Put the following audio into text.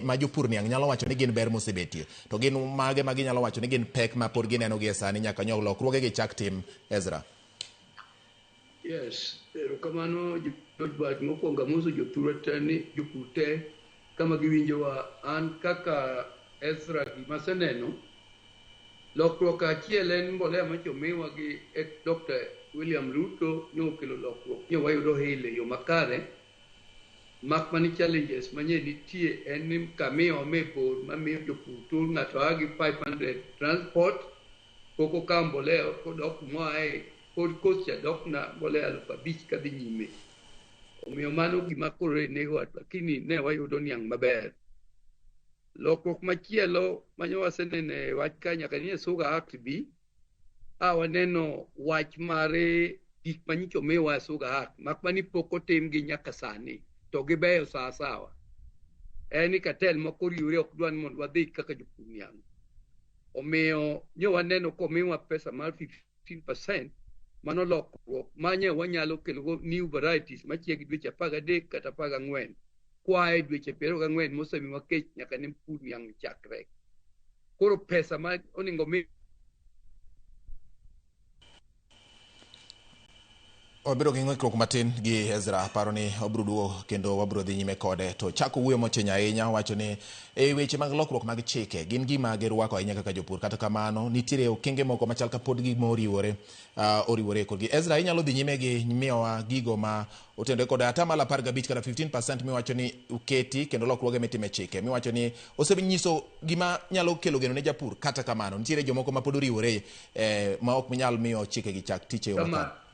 ma jopur niang nyalo wacho ni gin ber mosebetie to gin mage ma ginyalo wacho ni gin pek ma pod gineno gi e sani nyaka nyog lokruoge gi chak tim Ezra. Yes, erokamano jodwach mokwongo amoso jopur te kama giwinjowa an kaka Ezra gimaseneno lokruok achiel en mbolea machomiwa gi Dr. William Ruto nokelo lokruok wayudo hile yo makare mak mani challenges manye nitie en ni kamiyo mebor mamiyo jopur tur ng'ato agi 500 transport koko ka mbolea kodok moae pod kocha dok na mbolea 5,000 kadhi nyime omiyo mano gima kore nego lakini ne wayudo niang' maber. Lokruok machielo manyo wasenene wach ka nyaka nie Sugar Act bi waneno wach mare gik manyicho miwa Sugar Act mak mani pok otim gi nyaka sani to gibeyo sawa eni katel moko riwre ok dwan mondo wadhi kaka jopur niang' omiyo nyo waneno komiwa pesa mar 15% mano lokruok manye wanyalo kelo new varieties machiegi dweche 13 kata 14 kwae dweche 24 mosemiwa kech nyaka ne pur niang' chakre koro pesa ma oningo mi obiro gi ng'ikruok matin gi Ezra paro ni obiro duogo kendo wabiro dhi nyime kode to chako wuoyo mochenya ahinya wacho ni e weche mag lokruok mag chike gin gima girwako ahinya kaka jopur kata kamano nitiere okenge moko machal ka pod gik moriwore kodgi. Ezra inyalo dhi nyime gi miyowa gigo ma otende kod atamalo 15 kata 15% miwacho ni uketi kendo lokruoge mitime chike miwacho ni osenyiso gima nyalo kelo geno ne japur kata kamano nitiere jomoko ma pod oriwore ma ok nyal miyo chike gi chak tiche yo makare.